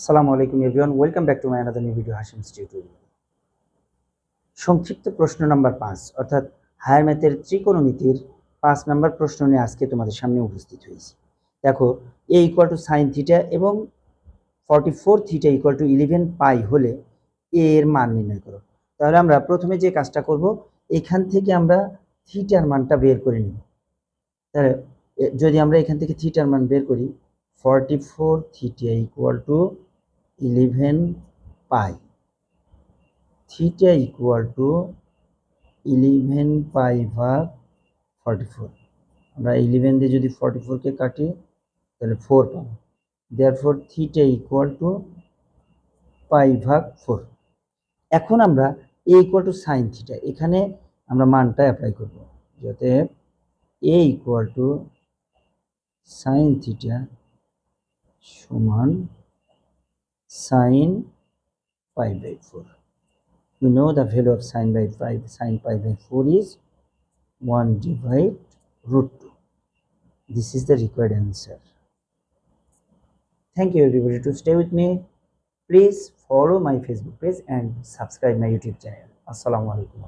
আসসালামু আলাইকুম everyone, welcome back to my another new video Hashim's tutorial. সংক্ষিপ্ত প্রশ্ন নাম্বার 5 অর্থাৎ হায়ার ম্যাথের ত্রিকোণমিতির 5 নাম্বার প্রশ্ন নিয়ে আজকে তোমাদের সামনে উপস্থিত হয়েছি। দেখো, a equal to sine theta এবং 44 থিটা ইকুয়াল টু 11 পাই হলে a এর মান নির্ণয় করো। তাহলে আমরা প্রথমে যে কাজটা করব, এখান থেকে আমরা থিটার মানটা বের করে নিব। তাহলে যদি আমরা এখান থেকে থিটার মান বের করি, 44 থিটা ইকুয়াল টু 11 পাই, থিটা ইকুয়াল টু 11 পাই ভাগ 44। আমরা 11 দিয়ে যদি 44কে কাটি তাহলে 4 পাবো। Therefore theta equal to pi ভাগ 4। এখন আমরা a equal to sine theta, এখানে আমরা মানটা অ্যাপ্লাই করব, যাতে a equal to sine theta সমান sine pi by 4। We know the value of sin pi by 4 is 1 divide root 2. This is the required answer. Thank you everybody to stay with me. Please follow my Facebook page and subscribe my YouTube channel. Assalamu alaikum.